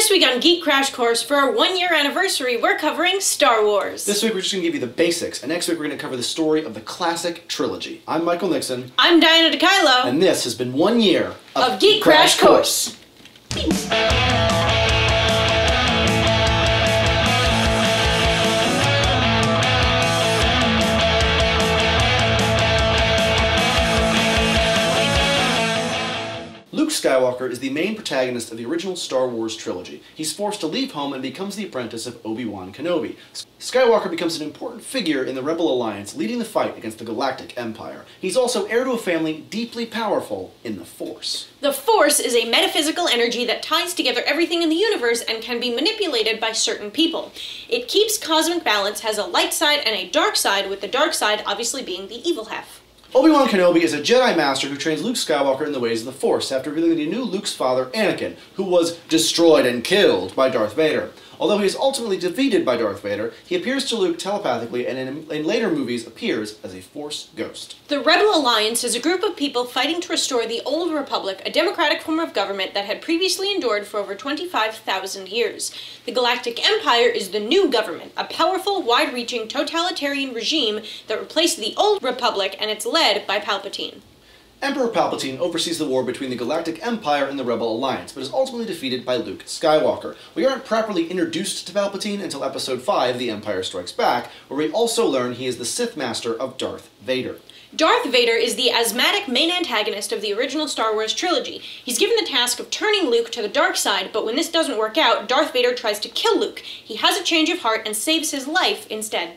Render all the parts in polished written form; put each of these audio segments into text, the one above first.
This week on Geek Crash Course, for our 1-year anniversary, we're covering Star Wars. This week we're just going to give you the basics, and next week we're going to cover the story of the classic trilogy. I'm Michael Nixon. I'm Diana DeKilo. And this has been 1 year of Geek Crash Course. Luke Skywalker is the main protagonist of the original Star Wars Trilogy. He's forced to leave home and becomes the apprentice of Obi-Wan Kenobi. Skywalker becomes an important figure in the Rebel Alliance, leading the fight against the Galactic Empire. He's also heir to a family deeply powerful in the Force. The Force is a metaphysical energy that ties together everything in the universe and can be manipulated by certain people. It keeps cosmic balance, has a light side and a dark side, with the dark side obviously being the evil half. Obi-Wan Kenobi is a Jedi Master who trains Luke Skywalker in the ways of the Force after revealing that he knew Luke's father, Anakin, who was destroyed and killed by Darth Vader. Although he is ultimately defeated by Darth Vader, he appears to Luke telepathically and in later movies appears as a Force ghost. The Rebel Alliance is a group of people fighting to restore the Old Republic, a democratic form of government that had previously endured for over 25,000 years. The Galactic Empire is the new government, a powerful, wide-reaching, totalitarian regime that replaced the Old Republic, and it's led by Palpatine. Emperor Palpatine oversees the war between the Galactic Empire and the Rebel Alliance, but is ultimately defeated by Luke Skywalker. We aren't properly introduced to Palpatine until Episode 5, The Empire Strikes Back, where we also learn he is the Sith Master of Darth Vader. Darth Vader is the asthmatic main antagonist of the original Star Wars trilogy. He's given the task of turning Luke to the dark side, but when this doesn't work out, Darth Vader tries to kill Luke. He has a change of heart and saves his life instead.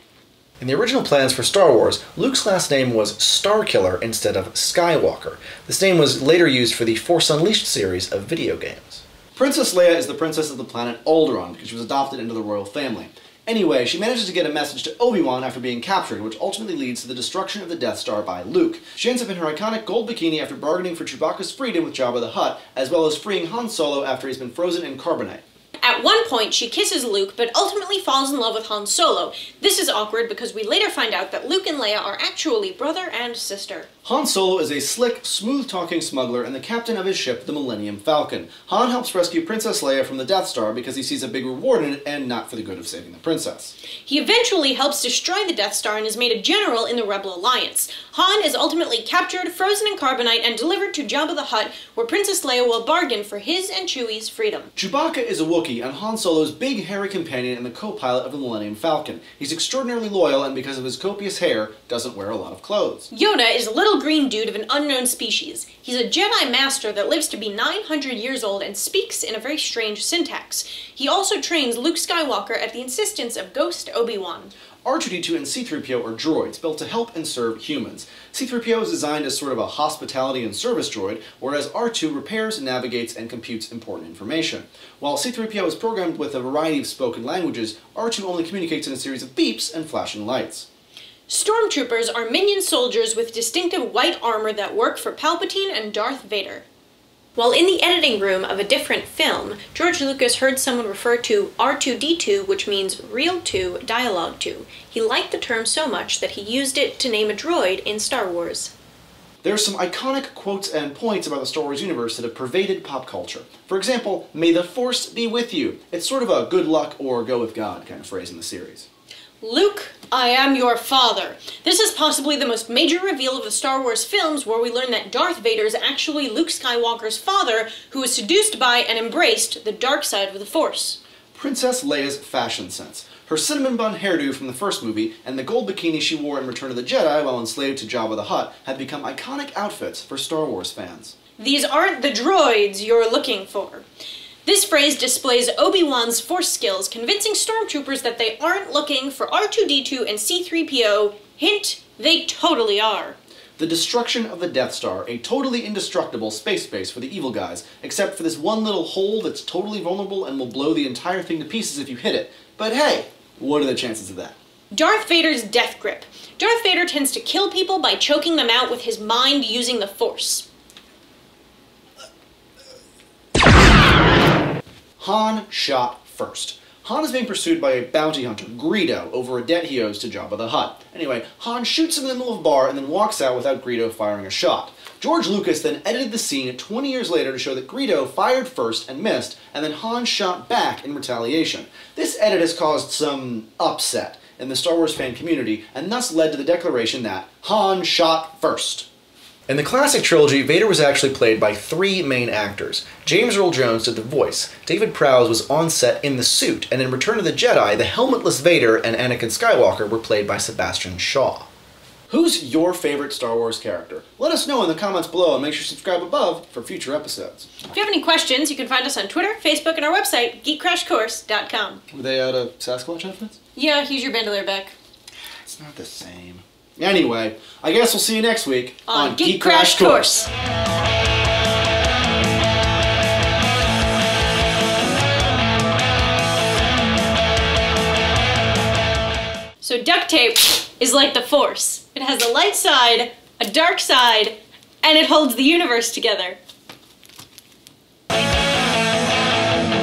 In the original plans for Star Wars, Luke's last name was Starkiller instead of Skywalker. This name was later used for the Force Unleashed series of video games. Princess Leia is the princess of the planet Alderaan because she was adopted into the royal family. Anyway, she manages to get a message to Obi-Wan after being captured, which ultimately leads to the destruction of the Death Star by Luke. She ends up in her iconic gold bikini after bargaining for Chewbacca's freedom with Jabba the Hutt, as well as freeing Han Solo after he's been frozen in carbonite. At one point, she kisses Luke, but ultimately falls in love with Han Solo. This is awkward because we later find out that Luke and Leia are actually brother and sister. Han Solo is a slick, smooth-talking smuggler and the captain of his ship, the Millennium Falcon. Han helps rescue Princess Leia from the Death Star because he sees a big reward in it and not for the good of saving the princess. He eventually helps destroy the Death Star and is made a general in the Rebel Alliance. Han is ultimately captured, frozen in carbonite, and delivered to Jabba the Hutt, where Princess Leia will bargain for his and Chewie's freedom. Chewbacca is a Wookiee and Han Solo's big, hairy companion and the co-pilot of the Millennium Falcon. He's extraordinarily loyal and because of his copious hair, doesn't wear a lot of clothes. Yoda is a little green dude of an unknown species. He's a Jedi Master that lives to be 900 years old and speaks in a very strange syntax. He also trains Luke Skywalker at the insistence of Ghost Obi-Wan. R2-D2 and C-3PO are droids built to help and serve humans. C-3PO is designed as sort of a hospitality and service droid, whereas R2 repairs, navigates, and computes important information. While C-3PO is programmed with a variety of spoken languages, R2 only communicates in a series of beeps and flashing lights. Stormtroopers are minion soldiers with distinctive white armor that work for Palpatine and Darth Vader. While in the editing room of a different film, George Lucas heard someone refer to R2-D2, which means real 2, dialogue 2. He liked the term so much that he used it to name a droid in Star Wars. There are some iconic quotes and points about the Star Wars universe that have pervaded pop culture. For example, "May the Force be with you." It's sort of a good luck or go with God kind of phrase in the series. Luke, I am your father. This is possibly the most major reveal of the Star Wars films, where we learn that Darth Vader is actually Luke Skywalker's father, who was seduced by and embraced the dark side of the Force. Princess Leia's fashion sense. Her cinnamon bun hairdo from the first movie and the gold bikini she wore in Return of the Jedi while enslaved to Jabba the Hutt have become iconic outfits for Star Wars fans. These aren't the droids you're looking for. This phrase displays Obi-Wan's Force skills, convincing stormtroopers that they aren't looking for R2-D2 and C-3PO. Hint, they totally are. The destruction of the Death Star, a totally indestructible space base for the evil guys, except for this one little hole that's totally vulnerable and will blow the entire thing to pieces if you hit it. But hey, what are the chances of that? Darth Vader's death grip. Darth Vader tends to kill people by choking them out with his mind using the Force. Han shot first. Han is being pursued by a bounty hunter, Greedo, over a debt he owes to Jabba the Hutt. Anyway, Han shoots him in the middle of a bar and then walks out without Greedo firing a shot. George Lucas then edited the scene 20 years later to show that Greedo fired first and missed, and then Han shot back in retaliation. This edit has caused some upset in the Star Wars fan community, and thus led to the declaration that Han shot first. In the classic trilogy, Vader was actually played by 3 main actors. James Earl Jones did the voice, David Prowse was on set in the suit, and in Return of the Jedi, the helmetless Vader and Anakin Skywalker were played by Sebastian Shaw. Who's your favorite Star Wars character? Let us know in the comments below, and make sure to subscribe above for future episodes. If you have any questions, you can find us on Twitter, Facebook, and our website, geekcrashcourse.com. Were they out of Sasquatch outfits? Yeah, use your bandolier back. It's not the same. Anyway, I guess we'll see you next week on Geek Crash Course. So duct tape is like the Force. It has a light side, a dark side, and it holds the universe together.